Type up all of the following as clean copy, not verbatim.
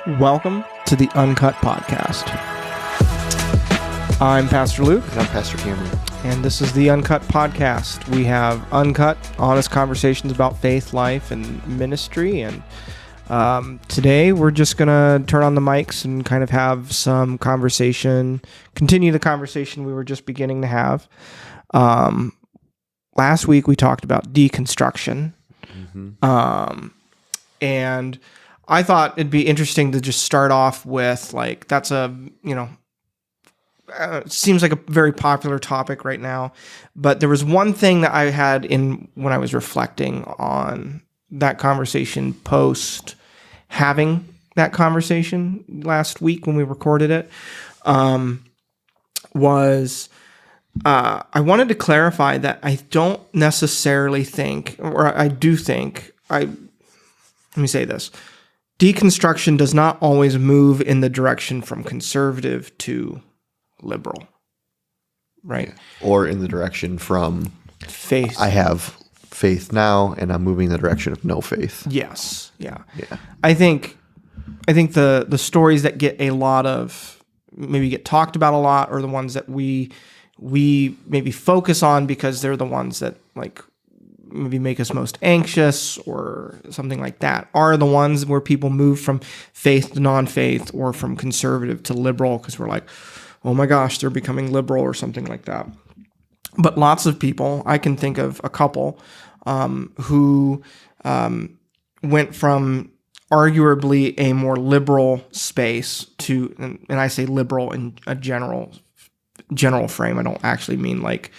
Welcome to the Uncut Podcast. I'm Pastor Luke. And I'm Pastor Cameron. And this is the Uncut Podcast. We have uncut, honest conversations about faith, life, and ministry. And today we're just going to turn on the mics and kind of have some conversation, continue the conversation we were just beginning to have. Last week we talked about deconstruction. And I thought it'd be interesting to just start off with, like, that's it seems like a very popular topic right now. But there was one thing that I had when I was reflecting on that conversation post having that conversation last week when we recorded it, was I wanted to clarify that I don't necessarily think, or I do think, let me say this. Deconstruction does not always move in the direction from conservative to liberal, right? Or in the direction from faith. I have faith now, and I'm moving in the direction of no faith. Yes, yeah. Yeah. I think the stories that get a lot of, maybe get talked about a lot, are the ones that we maybe focus on because they're the ones that, like, maybe make us most anxious or something like that, are the ones where people move from faith to non-faith or from conservative to liberal because we're like, oh my gosh, they're becoming liberal or something like that. But lots of people, I can think of a couple who went from arguably a more liberal space to, and I say liberal in a general frame. I don't actually mean like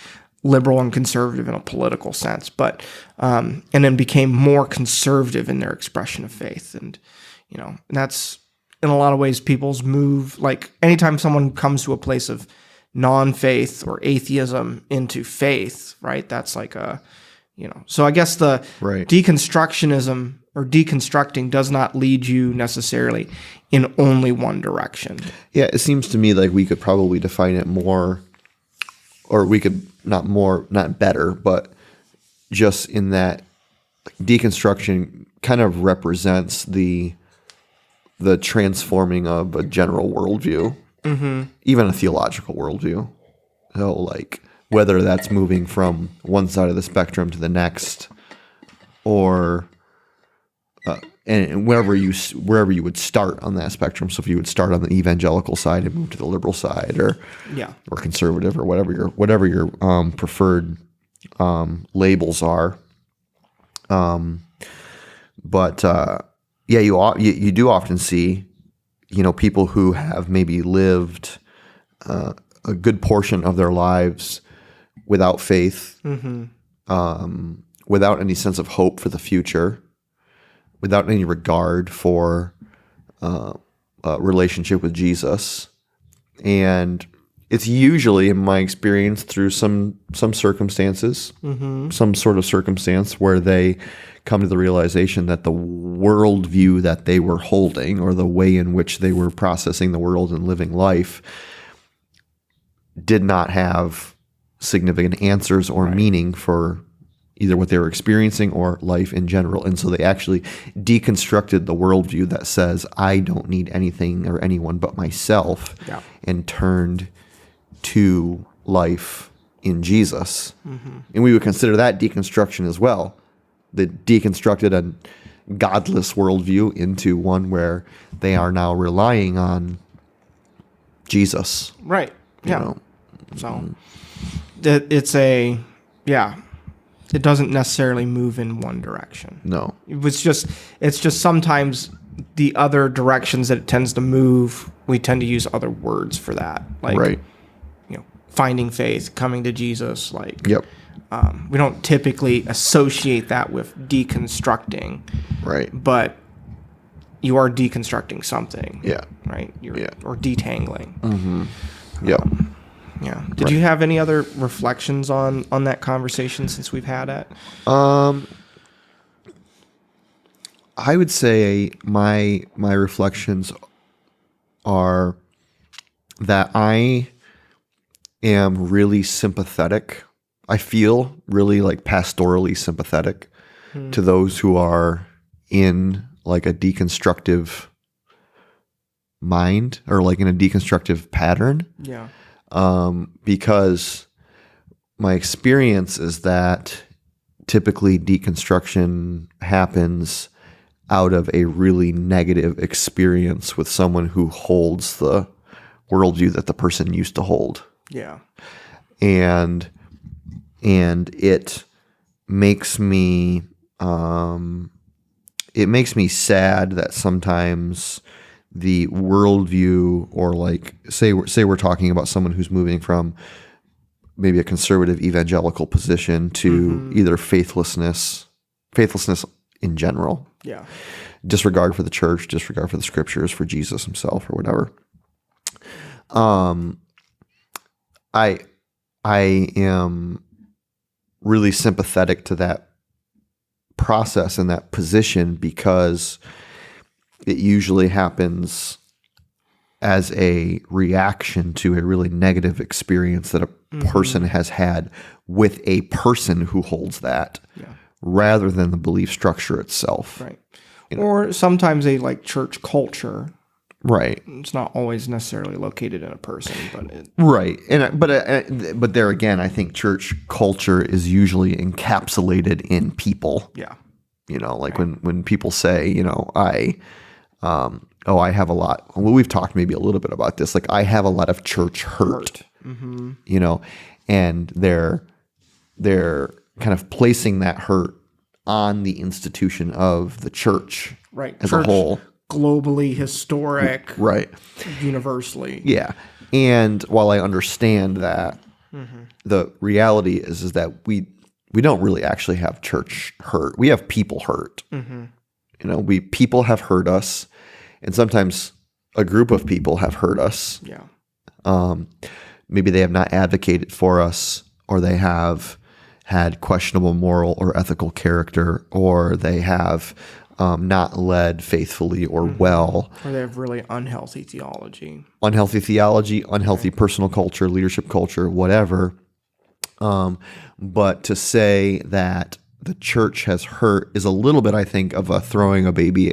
liberal and conservative in a political sense, but and then became more conservative in their expression of faith. And that's in a lot of ways people's move. Like, anytime someone comes to a place of non-faith or atheism into faith, right? That's like so I guess the deconstructionism or deconstructing does not lead you necessarily in only one direction. Yeah, it seems to me like we could probably define it more, or we could not better, but just in that deconstruction kind of represents the transforming of a general worldview, even a theological worldview. So, like, whether that's moving from one side of the spectrum to the next, or and wherever you would start on that spectrum. So if you would start on the evangelical side and move to the liberal side, or conservative, or whatever your preferred labels are. But you do often see, people who have maybe lived a good portion of their lives without faith, without any sense of hope for the future, without any regard for a relationship with Jesus. And it's usually, in my experience, through some circumstances, some sort of circumstance where they come to the realization that the worldview that they were holding, or the way in which they were processing the world and living life, did not have significant answers or meaning for either what they were experiencing or life in general. And so they actually deconstructed the worldview that says, I don't need anything or anyone but myself, and turned to life in Jesus. And we would consider that deconstruction as well. They deconstructed a godless worldview into one where they are now relying on Jesus. Right. Yeah. So it doesn't necessarily move in one direction. No. It's just sometimes the other directions that it tends to move, we tend to use other words for that. Like, finding faith, coming to Jesus. Like, we don't typically associate that with deconstructing. Right. But you are deconstructing something. Yeah. Right? Or detangling. Yeah. Did you have any other reflections on that conversation since we've had it? I would say my reflections are that I am really sympathetic. I feel really, like, pastorally sympathetic to those who are in, like, a deconstructive mind or like in a deconstructive pattern. Yeah. Because my experience is that typically deconstruction happens out of a really negative experience with someone who holds the worldview that the person used to hold. Yeah. And it makes me sad that sometimes the worldview, or like say we're talking about someone who's moving from maybe a conservative evangelical position to either faithlessness in general. Yeah. Disregard for the church, disregard for the scriptures, for Jesus himself, or whatever. I am really sympathetic to that process and that position, because it usually happens as a reaction to a really negative experience that a person has had with a person who holds that, rather than the belief structure itself. Right. Or sometimes a like church culture. Right. It's not always necessarily located in a person, but right. But there again, I think church culture is usually encapsulated in people. Yeah. Like when people say, I have a lot. Well, we've talked maybe a little bit about this. Like, I have a lot of church hurt. And they're kind of placing that hurt on the institution of the church, right, as church, a whole, globally, historic, right, universally. Yeah. And while I understand that, the reality is that we don't really actually have church hurt. We have people hurt. People have hurt us, and sometimes a group of people have hurt us. Yeah. Maybe they have not advocated for us, or they have had questionable moral or ethical character, or they have not led faithfully or well. Or they have really unhealthy theology. Unhealthy personal culture, leadership culture, whatever. But to say that the church has hurt is a little bit, I think, of a throwing the baby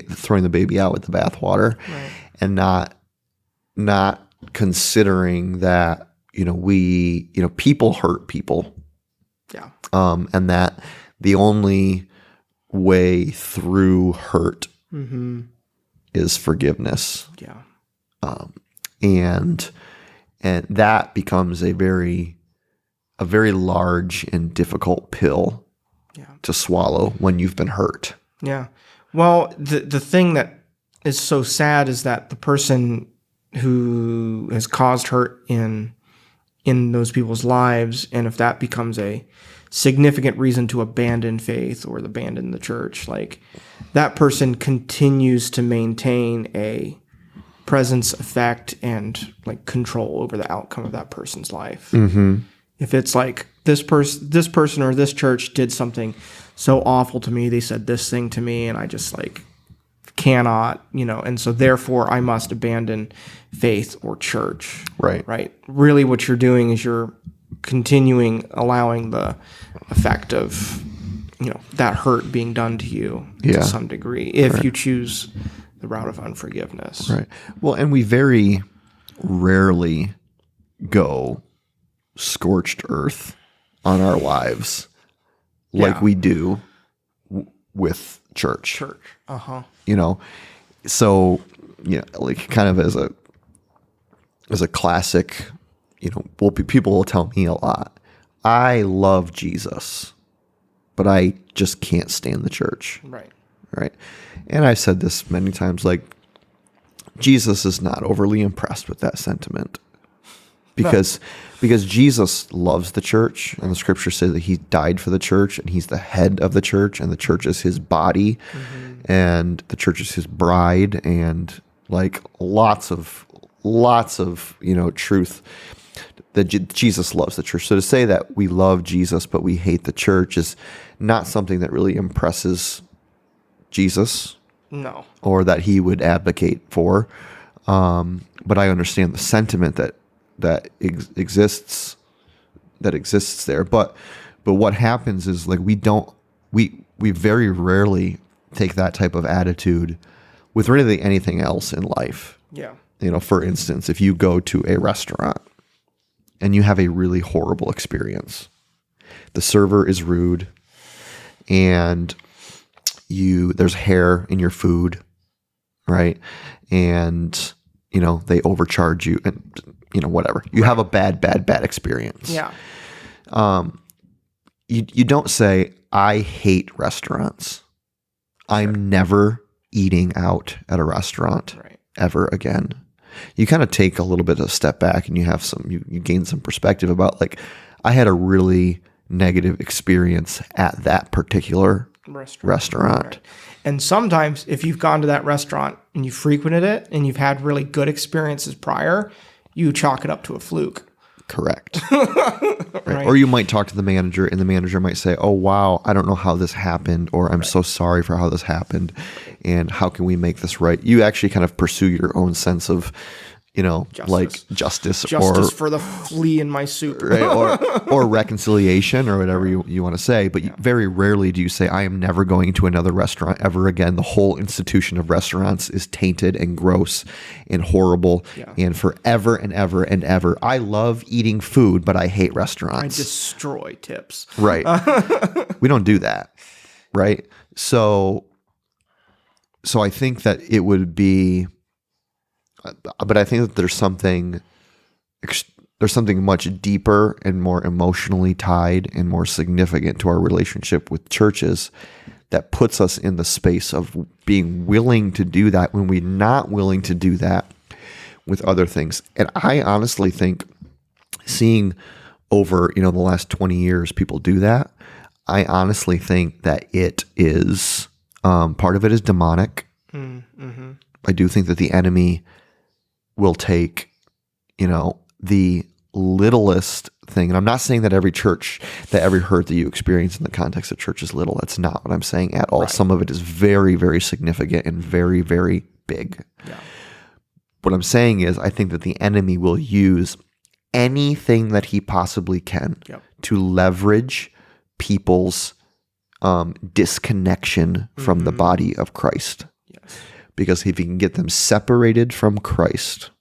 out with the bathwater, right, and not considering that, people hurt people. Yeah. And that the only way through hurt is forgiveness. Yeah. And that becomes a very large and difficult pill to swallow when you've been hurt. Yeah. Well, the thing that is so sad is that the person who has caused hurt in those people's lives, and if that becomes a significant reason to abandon faith or abandon the church, like, that person continues to maintain a presence, effect, and like control over the outcome of that person's life. If it's like this person or this church did something so awful to me, they said this thing to me, and I just like cannot, and so therefore I must abandon faith or church. Right. Really what you're doing is you're continuing allowing the effect of, that hurt being done to you to some degree, if you choose the route of unforgiveness. Right. Well, and we very rarely go scorched earth on our lives like we do with church. So, like, kind of as a classic, people will tell me a lot, I love Jesus, but I just can't stand the church. Right. And I've said this many times, like, Jesus is not overly impressed with that sentiment, because Jesus loves the church, and the scriptures say that he died for the church, and he's the head of the church, and the church is his body, and the church is his bride, and like lots of truth that Jesus loves the church. So to say that we love Jesus but we hate the church is not something that really impresses Jesus. No. Or that he would advocate for. But I understand the sentiment that exists there. But what happens is, like, we very rarely take that type of attitude with really anything else in life. Yeah. for instance, if you go to a restaurant and you have a really horrible experience, the server is rude and there's hair in your food, right? And, they overcharge you and, whatever. You have a bad experience. Yeah. You don't say, I hate restaurants. I'm never eating out at a restaurant ever again. You kind of take a little bit of a step back and you have you gain some perspective about like, I had a really negative experience at that particular restaurant. Right. And sometimes if you've gone to that restaurant and you frequented it and you've had really good experiences prior, you chalk it up to a fluke. Correct. Right. Or you might talk to the manager and the manager might say, oh, wow, I don't know how this happened, or I'm so sorry for how this happened, and how can we make this right? You actually kind of pursue your own sense of, like justice or for the flea in my soup, right? or reconciliation or whatever you want to say. But very rarely do you say, I am never going to another restaurant ever again. The whole institution of restaurants is tainted and gross and horrible and forever and ever and ever. I love eating food, but I hate restaurants. I destroy tips. Right. We don't do that. Right. So I think that it would be, but I think that there's something much deeper and more emotionally tied and more significant to our relationship with churches that puts us in the space of being willing to do that when we're not willing to do that with other things. And I honestly think seeing over, the last 20 years, people do that. I honestly think that it is, part of it is demonic. Mm-hmm. I do think that the enemy will take, the littlest thing. And I'm not saying that every hurt that you experience in the context of church is little. That's not what I'm saying at all. Right. Some of it is very, very significant and very, very big. Yeah. What I'm saying is I think that the enemy will use anything that he possibly can to leverage people's disconnection from the body of Christ. Yes. Because if he can get them separated from Christ,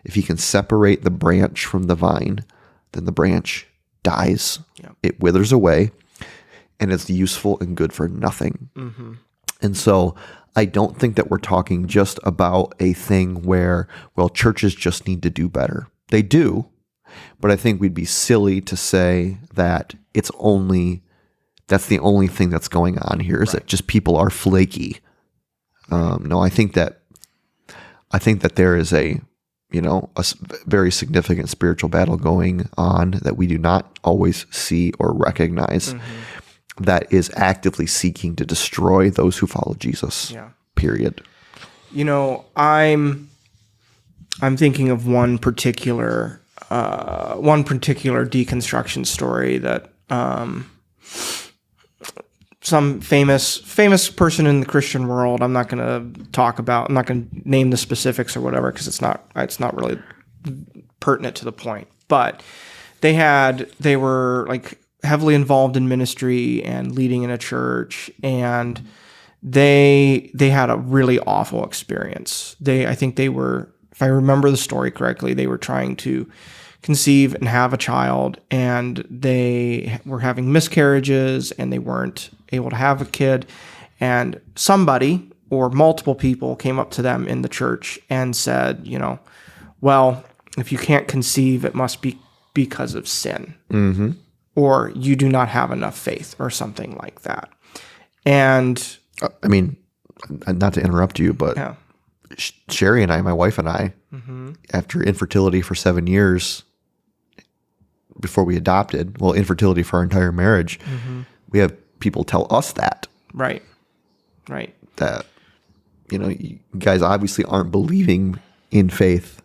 if he can separate the branch from the vine, then the branch dies. Yep. It withers away, and it's useful and good for nothing. Mm-hmm. And so I don't think that we're talking just about a thing where, churches just need to do better. They do, but I think we'd be silly to say that that's the only thing that's going on here is that just people are flaky. No, I think that there is a very significant spiritual battle going on that we do not always see or recognize that is actively seeking to destroy those who follow Jesus. Yeah. Period. I'm thinking of one particular deconstruction story that some famous person in the Christian world. I'm not going to name the specifics or whatever because it's not really pertinent to the point. But they were like heavily involved in ministry and leading in a church, and they had a really awful experience. I think they were, if I remember the story correctly, they were trying to conceive and have a child, and they were having miscarriages and they weren't able to have a kid. And somebody or multiple people came up to them in the church and said, well, if you can't conceive, it must be because of sin, or you do not have enough faith or something like that. And I mean, not to interrupt you, but Sherry and I, my wife and I, after infertility for 7 years, before we adopted, infertility for our entire marriage, we have people tell us that. Right. That, you guys obviously aren't believing in faith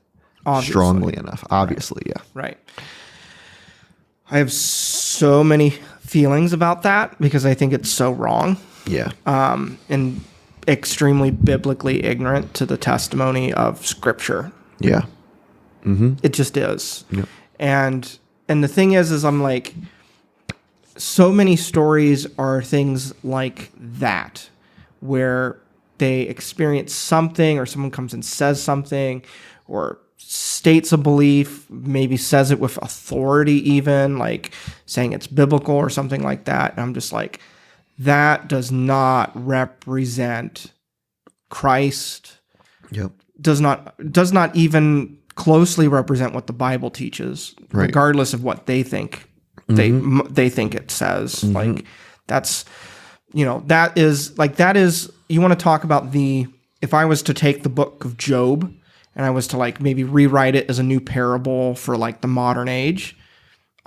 strongly enough. Obviously, Right. I have so many feelings about that because I think it's so wrong. Yeah. And extremely biblically ignorant to the testimony of Scripture. Yeah. It just is. Yep. And the thing is I'm like, so many stories are things like that, where they experience something or someone comes and says something or states a belief, maybe says it with authority, even like saying it's biblical or something like that. And I'm just like, that does not represent Christ. Yep. Does not even closely represent what the Bible teaches, Right. regardless of what they think they think it says. Like that's, that is, you want to talk about if I was to take the book of Job and I was to like maybe rewrite it as a new parable for like the modern age,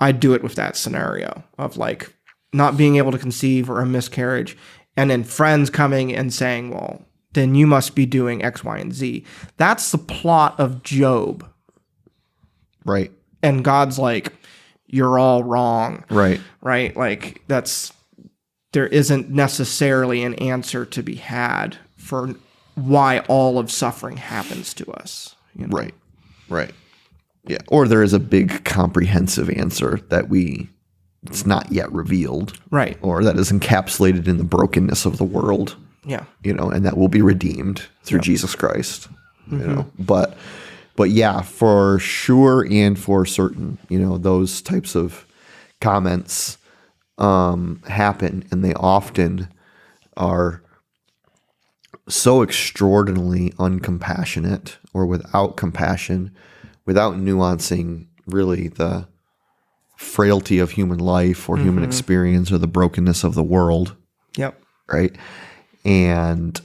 I'd do it with that scenario of like not being able to conceive or a miscarriage, and then friends coming and saying, well, then you must be doing X, Y, and Z. That's the plot of Job. Right. And God's like, you're all wrong. Right. Right? Like there isn't necessarily an answer to be had for why all of suffering happens to us. Right. Right. Yeah. Or there is a big comprehensive answer that it's not yet revealed. Right. Or that is encapsulated in the brokenness of the world. Yeah. And that will be redeemed through Jesus Christ. But yeah, for sure and for certain, those types of comments happen, and they often are so extraordinarily uncompassionate or without compassion, without nuancing really the frailty of human life or human experience or the brokenness of the world. Yep. Right. And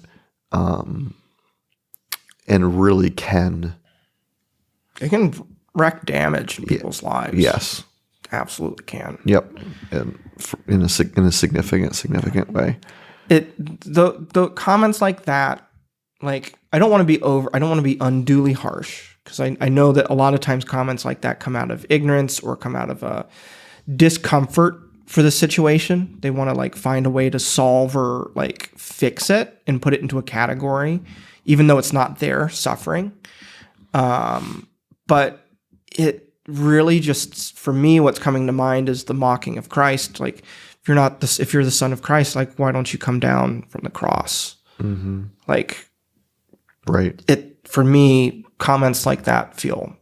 really it can wreak damage in people's lives. Yes. Absolutely can. Yep. And in a significant way. The comments like that, like I don't want to be unduly harsh, because I know that a lot of times comments like that come out of ignorance or come out of discomfort for the situation. They want to like find a way to solve or like fix it and put it into a category, even though it's not their suffering. But it really just, for me, what's coming to mind is the mocking of Christ. Like, if you're the Son of Christ, like, why don't you come down from the cross? Mm-hmm. Like, right. For me, comments like that feel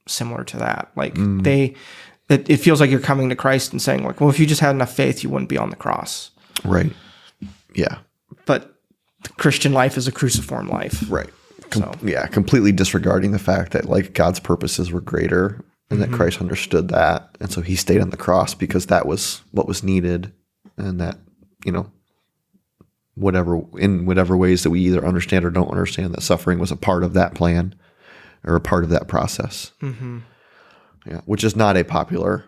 similar to that. Like it feels like you're coming to Christ and saying like, well, if you just had enough faith, you wouldn't be on the cross. Right. Yeah. But the Christian life is a cruciform life. Right. So Completely disregarding the fact that like God's purposes were greater and that Christ understood that. And so he stayed on the cross because that was what was needed. And that, whatever ways that we either understand or don't understand, that suffering was a part of that plan or a part of that process. Mm-hmm. Yeah. Which is not a popular,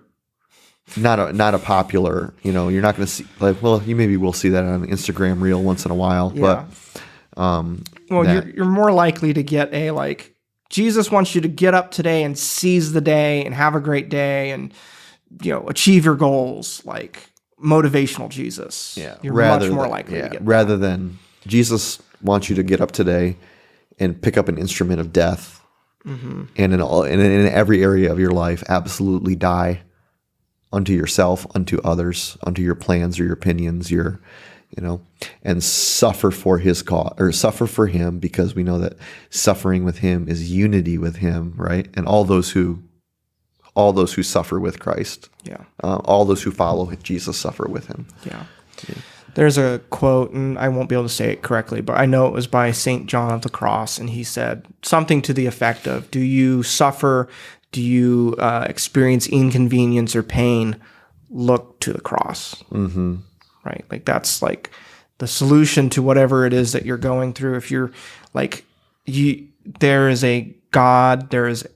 you're not going to see like, well, you maybe will see that on an Instagram reel once in a while, yeah. But, you're more likely to get a, like, Jesus wants you to get up today and seize the day and have a great day and, achieve your goals, like motivational Jesus. Yeah. You're much more likely to get that. Rather than Jesus wants you to get up today and pick up an instrument of death and in every area of your life, absolutely die unto yourself, unto others, unto your plans or your opinions, and suffer for his cause, or suffer for him, because we know that suffering with him is unity with him, right? And all those who suffer with Christ, all those who follow Jesus suffer with him. Yeah. There's a quote, and I won't be able to say it correctly, but I know it was by St. John of the Cross, and he said something to the effect of, do you suffer, do you experience inconvenience or pain, look to the cross. Mm-hmm. Right? Like, that's like the solution to whatever it is that you're going through. If you're like, there is a God, there is a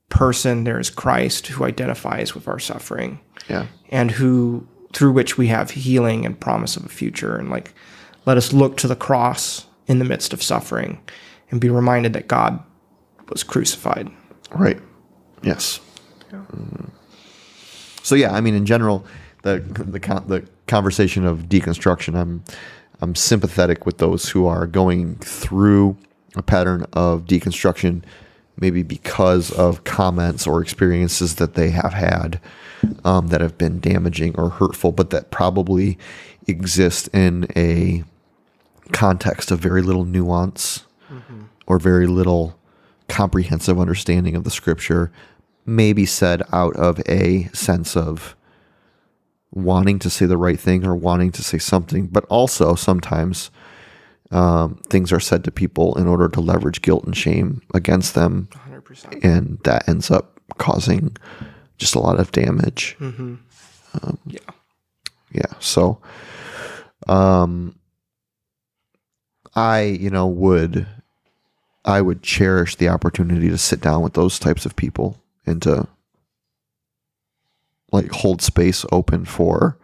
person, there is Christ who identifies with our suffering. Yeah. And through which we have healing and promise of a future. And like, let us look to the cross in the midst of suffering and be reminded that God was crucified. Right. Yes. Yeah. Mm-hmm. So yeah, I mean, in general, the conversation of deconstruction, I'm sympathetic with those who are going through a pattern of deconstruction, maybe because of comments or experiences that they have had that have been damaging or hurtful, but that probably exist in a context of very little nuance or very little comprehensive understanding of the scripture, maybe said out of a sense of wanting to say the right thing or wanting to say something, but also sometimes things are said to people in order to leverage guilt and shame against them. 100%. And that ends up causing just a lot of damage. Mm-hmm. Yeah. So, I would cherish the opportunity to sit down with those types of people and to like hold space open for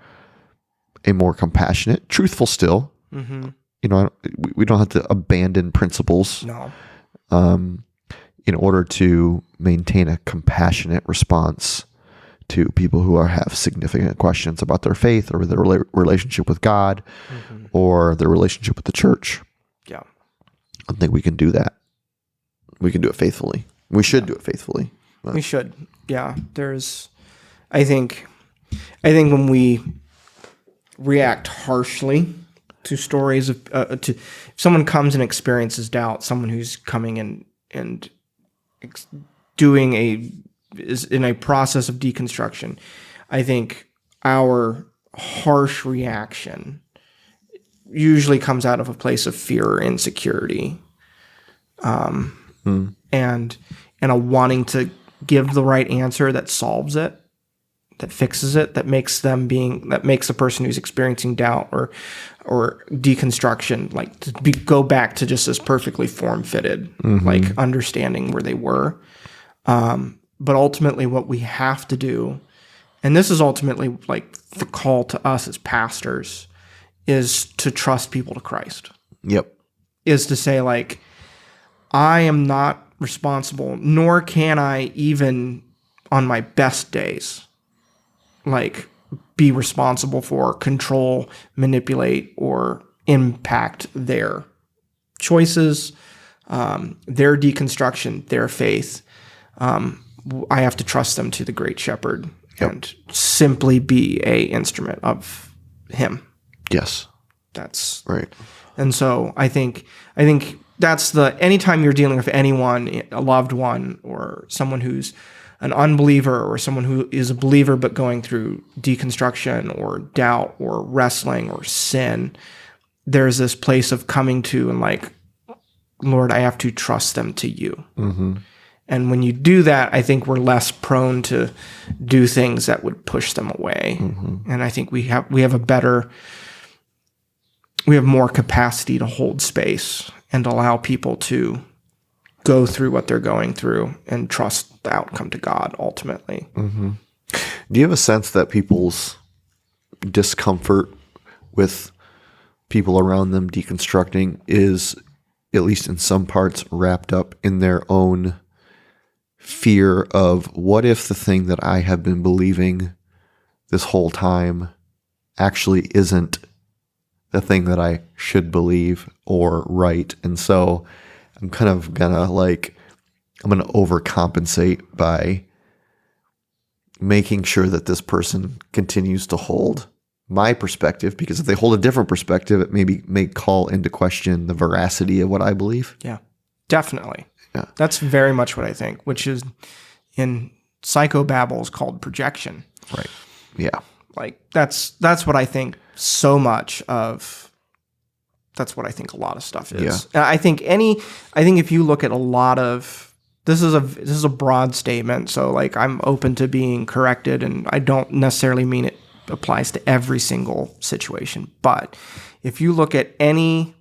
a more compassionate, truthful still. Mm-hmm. We don't have to abandon principles. No. In order to maintain a compassionate response to people who have significant questions about their faith or their relationship with God, mm-hmm. or their relationship with the church. Yeah. I think we can do that. We can do it faithfully. We should do it faithfully. We should. Yeah. I think when we react harshly to stories of, if someone comes and experiences doubt, someone who's coming in and is in a process of deconstruction, I think our harsh reaction usually comes out of a place of fear or insecurity, and a wanting to give the right answer that solves it, that fixes it, that makes the person who's experiencing doubt or deconstruction go back to just this perfectly form-fitted, like understanding where they were. But ultimately what we have to do, and this is ultimately like the call to us as pastors, is to trust people to Christ. Yep. Is to say, like, I am not responsible, nor can I even on my best days, like, be responsible for, control, manipulate, or impact their choices, their deconstruction, their faith. I have to trust them to the Great Shepherd and simply be a instrument of Him. Yes. That's right. And so I think that's anytime you're dealing with anyone, a loved one, or someone who's an unbeliever, or someone who is a believer but going through deconstruction or doubt or wrestling or sin, there's this place of coming to and like, Lord, I have to trust them to you. Mm-hmm. And when you do that, I think we're less prone to do things that would push them away. Mm-hmm. And I think we have more capacity to hold space and allow people to go through what they're going through and trust the outcome to God ultimately. Mm-hmm. Do you have a sense that people's discomfort with people around them deconstructing is, at least in some parts, wrapped up in their own fear of, what if the thing that I have been believing this whole time actually isn't the thing that I should believe or right? And so I'm kind of gonna I'm gonna overcompensate by making sure that this person continues to hold my perspective, because if they hold a different perspective, it may call into question the veracity of what I believe. Yeah, definitely. Yeah. That's very much what I think, which is in psychobabble is called projection. Right. Yeah. Like that's what I think so much of. That's what I think a lot of stuff is. Yeah. And I think if you look at a lot of, this is a broad statement, so like I'm open to being corrected, and I don't necessarily mean it applies to every single situation. But if you look at any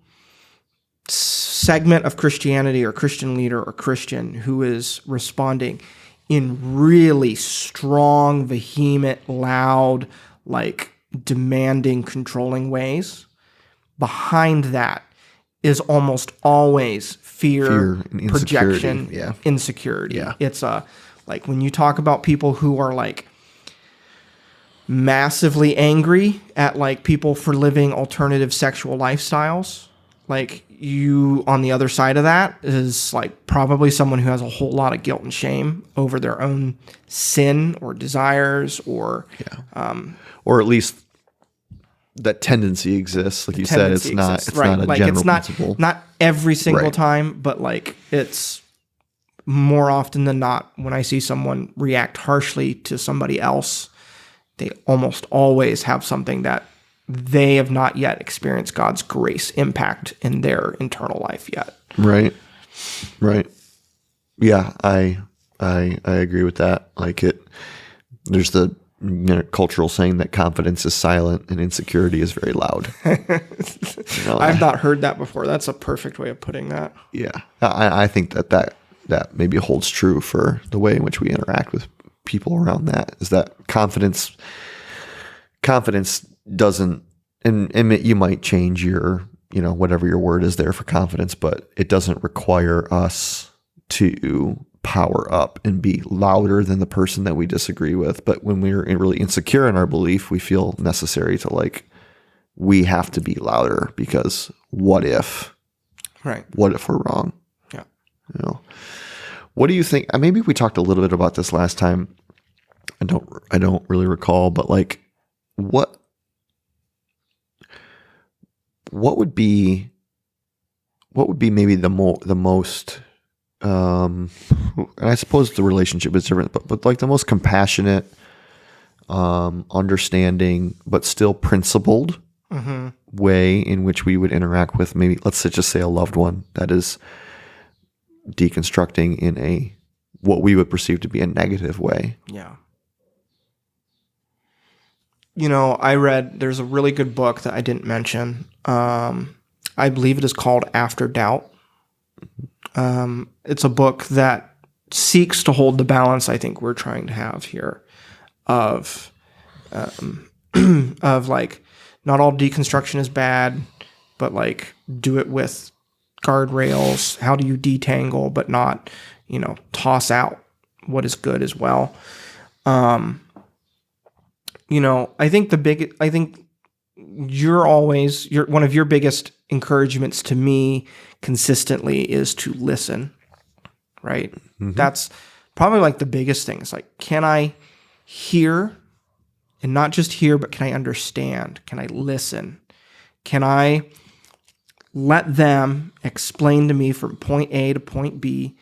segment of Christianity or Christian leader or Christian who is responding in really strong, vehement, loud, like demanding, controlling ways, behind that is almost always fear and projection, insecurity. Insecurity. Yeah. It's like when you talk about people who are like massively angry at like people for living alternative sexual lifestyles, like you on the other side of that is like probably someone who has a whole lot of guilt and shame over their own sin or desires, or or at least that tendency exists. Like you said, it's not a like general it's not principle. not every single Right. time, but like it's more often than not, when I see someone react harshly to somebody else, they almost always have something that they have not yet experienced God's grace impact in their internal life yet. Right. Right. Yeah, I agree with that. Like there's the cultural saying that confidence is silent and insecurity is very loud. I've not heard that before. That's a perfect way of putting that. Yeah. I think that maybe holds true for the way in which we interact with people around that, is that confidence doesn't, and you might change your, whatever your word is there for confidence, but it doesn't require us to power up and be louder than the person that we disagree with. But when we're really insecure in our belief, we feel necessary to we have to be louder because what if? Right. What if we're wrong? Yeah. What do you think? Maybe we talked a little bit about this last time. I don't really recall, but what would be maybe the most and I suppose the relationship is different, but the most compassionate, understanding, but still principled way in which we would interact with, maybe, let's just say, a loved one that is deconstructing in what we would perceive to be a negative way. Yeah. There's a really good book that I didn't mention. I believe it is called After Doubt. It's a book that seeks to hold the balance I think we're trying to have here of not all deconstruction is bad, but do it with guardrails. How do you detangle but not, toss out what is good as well? I think one of your biggest encouragements to me consistently is to listen, right? Mm-hmm. That's probably the biggest thing. It's can I hear, and not just hear, but can I understand? Can I listen? Can I let them explain to me from point A to point B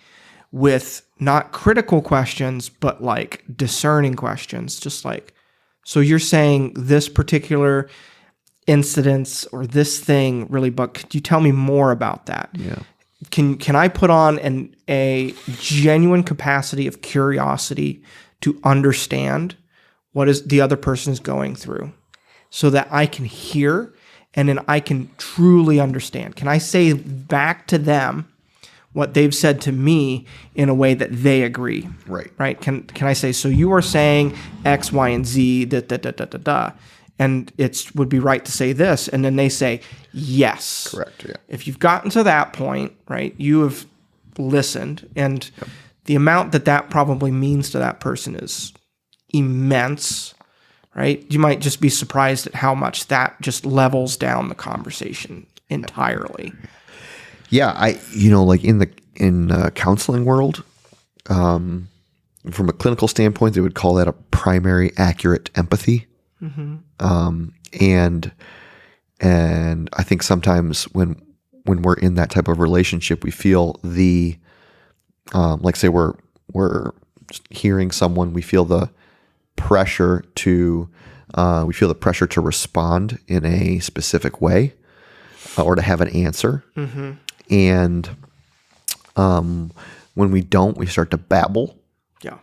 with not critical questions, but discerning questions, just so you're saying this particular incidents or this thing really, but could you tell me more about that? Yeah. Can I put on a genuine capacity of curiosity to understand what is the other person is going through, so that I can hear and then I can truly understand? Can I say back to them what they've said to me in a way that they agree? Right. Right. Can I say, so you are saying X, Y, and Z, and it would be right to say this, and then they say yes. Correct. Yeah. If you've gotten to that point, right, you have listened, and the amount that probably means to that person is immense, right? You might just be surprised at how much that just levels down the conversation entirely. Yeah, in the counseling world, from a clinical standpoint, they would call that a primary accurate empathy. Mm-hmm. And I think sometimes when we're in that type of relationship, we feel say we're hearing someone, we feel the pressure to respond in a specific way, or to have an answer. Mm-hmm. And when we don't, we start to babble. Yeah.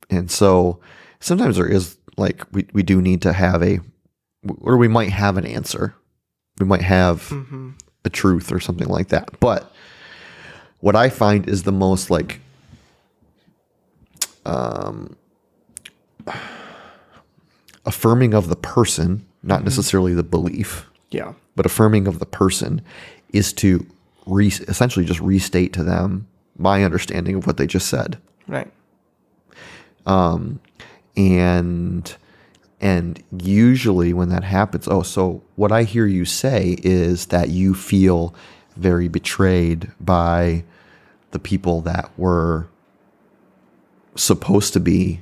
And so sometimes there is we do need to have or we might have an answer. We might have a truth or something like that. But what I find is the most affirming of the person, not necessarily the belief. Yeah. But affirming of the person is to essentially just restate to them my understanding of what they just said. Right. And usually when that happens, so what I hear you say is that you feel very betrayed by the people that were supposed to be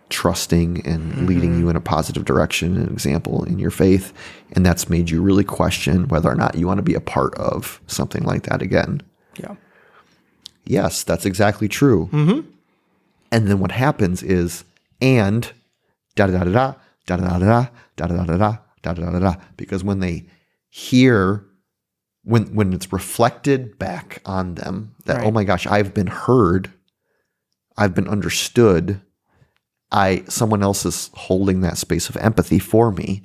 trusting and leading you in a positive direction, an example in your faith, and that's made you really question whether or not you want to be a part of something like that again. Yeah. yes, that's exactly true. Mm-hmm. And then what happens is, and da-da-da-da-da, da-da-da-da-da, da-da-da-da-da, da-da-da-da-da. Because when they hear, when it's reflected back on them that, Right. oh my gosh, I've been heard, I've been understood, someone else is holding that space of empathy for me,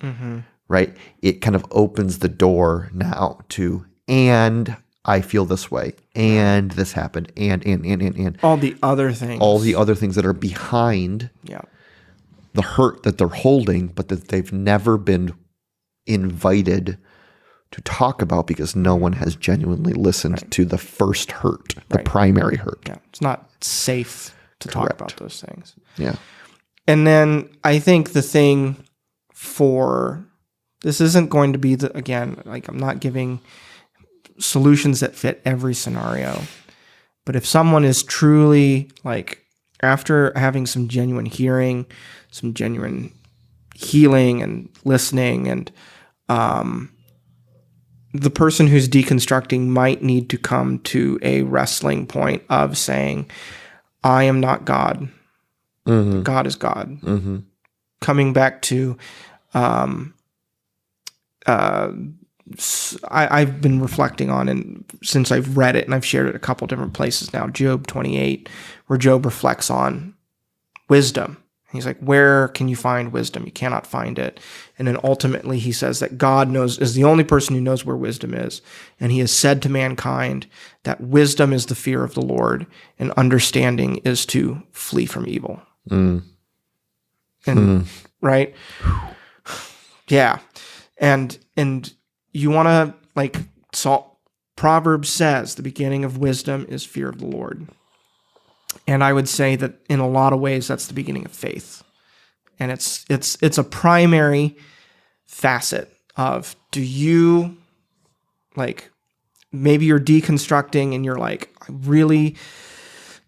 right? It kind of opens the door now to, and I feel this way, and this happened, and All the other things. all the other things that are behind Yeah. the hurt that they're holding, but that they've never been invited to talk about because no one has genuinely listened to the first hurt, the primary hurt. Yeah. It's not safe to talk Correct. about those things. Yeah. And then I think the thing this isn't going to be I'm not giving solutions that fit every scenario. But if someone is truly after having some genuine hearing, some genuine healing and listening, and the person who's deconstructing might need to come to a wrestling point of saying, I am not God. Mm-hmm. God is God. Mm-hmm. Coming back to, I've been reflecting on, and since I've read it and I've shared it a couple different places now, Job 28, where Job reflects on wisdom. He's like, where can you find wisdom? You cannot find it. And then ultimately he says that God is the only person who knows where wisdom is. And he has said to mankind that wisdom is the fear of the Lord and understanding is to flee from evil. And right? Yeah. And you want to Proverbs says the beginning of wisdom is fear of the Lord. And I would say that in a lot of ways, that's the beginning of faith. And it's a primary facet of, do you, maybe you're deconstructing and you're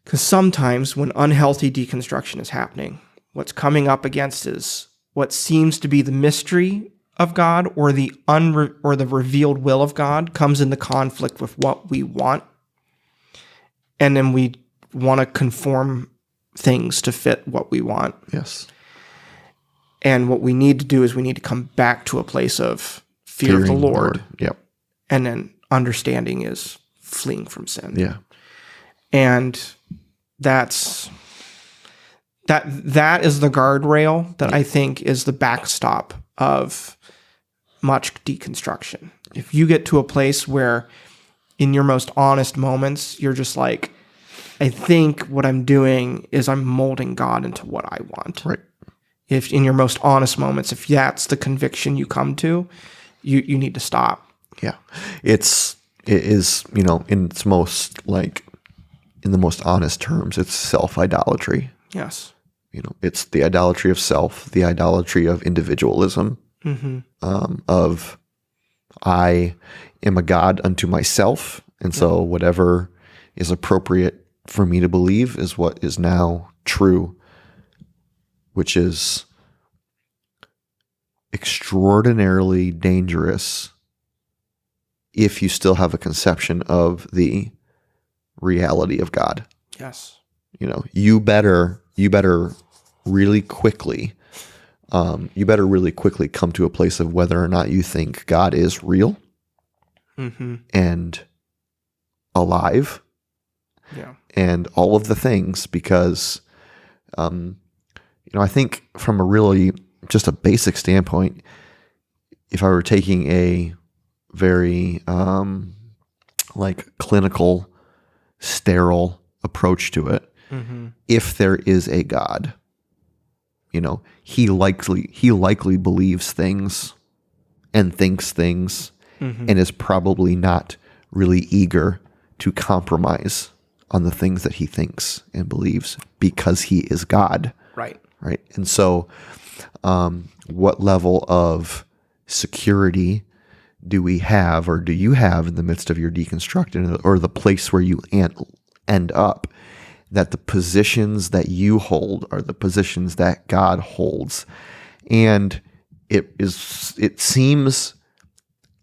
because sometimes when unhealthy deconstruction is happening, what's coming up against is what seems to be the mystery of God or the revealed will of God comes into conflict with what we want. And then we want to conform things to fit what we want. Yes. And what we need to do is we need to come back to a place of fear of the Lord. Yep. And then understanding is fleeing from sin. Yeah. And that is the guardrail that I think is the backstop of much deconstruction. If you get to a place where in your most honest moments, you're just I think what I'm doing is I'm molding God into what I want. Right. If in your most honest moments, if that's the conviction you come to, you need to stop. Yeah. It is, in its most in the most honest terms, it's self-idolatry. Yes. It's the idolatry of self, the idolatry of individualism, of I am a God unto myself. And so whatever is appropriate for me to believe is what is now true, which is extraordinarily dangerous if you still have a conception of the reality of God. Yes. You better really quickly come to a place of whether or not you think God is real and alive. Yeah. And all of the things, because, I think from a really just a basic standpoint, if I were taking a very clinical, sterile approach to it, if there is a God, he likely believes things and thinks things and is probably not really eager to compromise on the things that he thinks and believes because he is God. Right. Right. And so what level of security do we have, or do you have in the midst of your deconstruction, or the place where you end up, that the positions that you hold are the positions that God holds? And it seems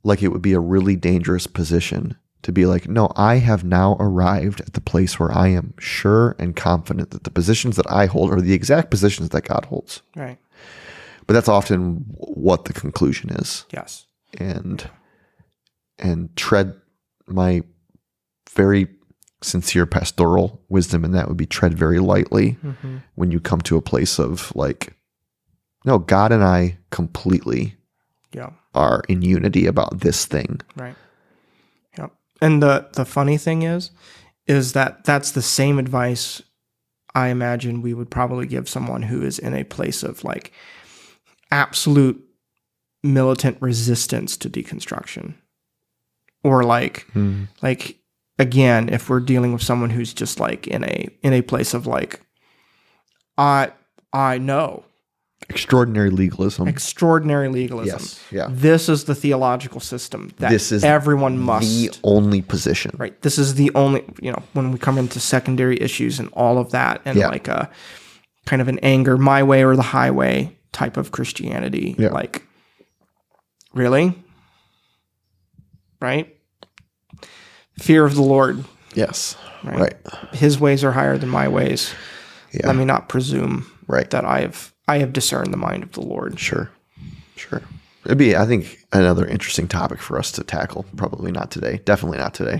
like it would be a really dangerous position to be like, no, I have now arrived at the place where I am sure and confident that the positions that I hold are the exact positions that God holds. Right. But that's often what the conclusion is. Yes. And tread, my very sincere pastoral wisdom in that would be tread very lightly when you come to a place of like, no, God and I completely are in unity about this thing. Right. Yep. And the funny thing is that that's the same advice I imagine we would probably give someone who is in a place of like absolute militant resistance to deconstruction. Or like again, if we're dealing with someone who's just like in a place of like, I know. Extraordinary legalism. Yes. Yeah. This is the theological system that this is everyone must. The only position. Right. This is the only, when we come into secondary issues and all of that and like a kind of an anger, my way or the highway type of Christianity. Yeah. Like, really? Right? Fear of the Lord. Yes. Right. His ways are higher than my ways. Yeah. Let me not presume that I have discerned the mind of the Lord. Sure. It'd be, I think, another interesting topic for us to tackle. Probably not today. Definitely not today.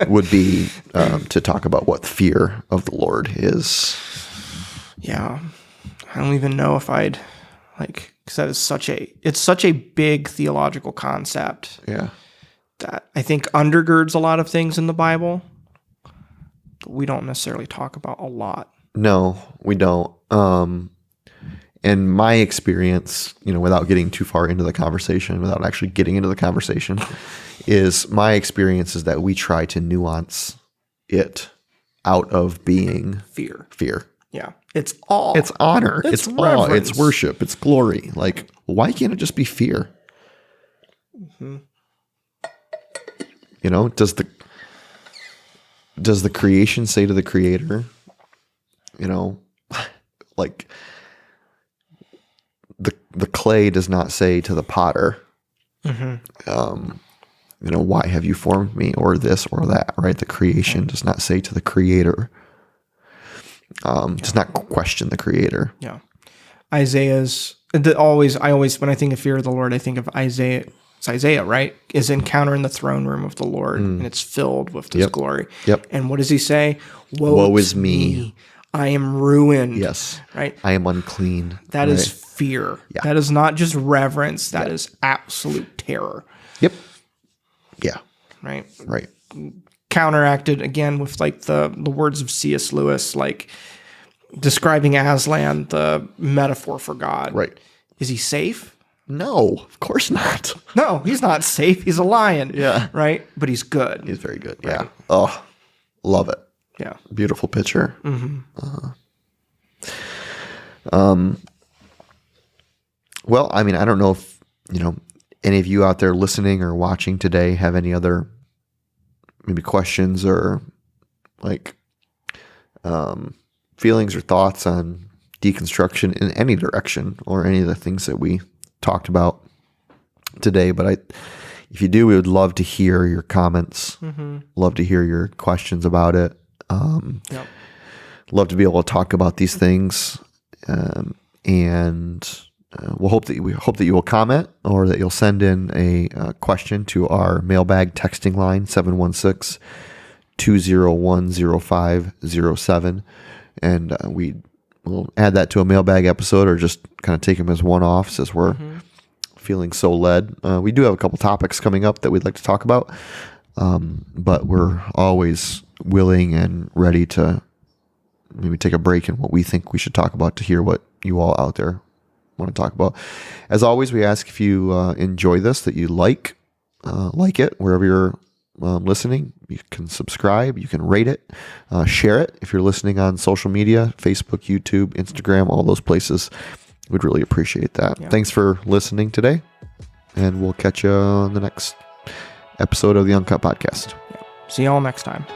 Would be to talk about what fear of the Lord is. Yeah. I don't even know if I'd like, because that is such a big theological concept. Yeah. That I think undergirds a lot of things in the Bible, but we don't necessarily talk about a lot. No, we don't. In my experience, without getting too far into the conversation, without actually getting into the conversation, is my experience is that we try to nuance it out of being fear. Yeah. It's awe. It's honor. It's awe. Reverence. It's worship. It's glory. Like, why can't it just be fear? Mm-hmm. Does the creation say to the creator, like the clay does not say to the potter, why have you formed me, or this or that, right? The creation does not say to the creator, does not question the creator. Yeah. I always, when I think of fear of the Lord, I think of Isaiah. It's Isaiah, right? Is encounter in the throne room of the Lord, and it's filled with this glory. Yep. And what does he say? Woe is me. I am ruined. Yes. Right? I am unclean. That is fear. Yeah. That is not just reverence. That is absolute terror. Yep. Yeah. Right? Right. Counteracted again with like the words of C.S. Lewis, like describing Aslan, the metaphor for God. Right. Is he safe? No, of course not. No, he's not safe. He's a lion. Yeah. Right? But he's good. He's very good. Right. Yeah. Oh, love it. Yeah. Beautiful picture. Mm-hmm. Well, I mean, I don't know if, any of you out there listening or watching today have any other maybe questions or like feelings or thoughts on deconstruction in any direction or any of the things that we talked about today. But if you do, we would love to hear your comments, love to hear your questions about it. Love to be able to talk about these things. And we hope that you will comment or that you'll send in a question to our mailbag texting line, 716-201-0507. And we'll add that to a mailbag episode or just kind of take them as one-offs as we're feeling so led. We do have a couple topics coming up that we'd like to talk about, but we're always willing and ready to maybe take a break in what we think we should talk about to hear what you all out there want to talk about. As always, we ask if you enjoy this, that you like it wherever you're listening. You can subscribe, you can rate it, share it if you're listening on social media, Facebook, YouTube, Instagram, all those places. We'd really appreciate that. Yeah. Thanks for listening today, and we'll catch you on the next episode of the Uncut Podcast. See y'all next time.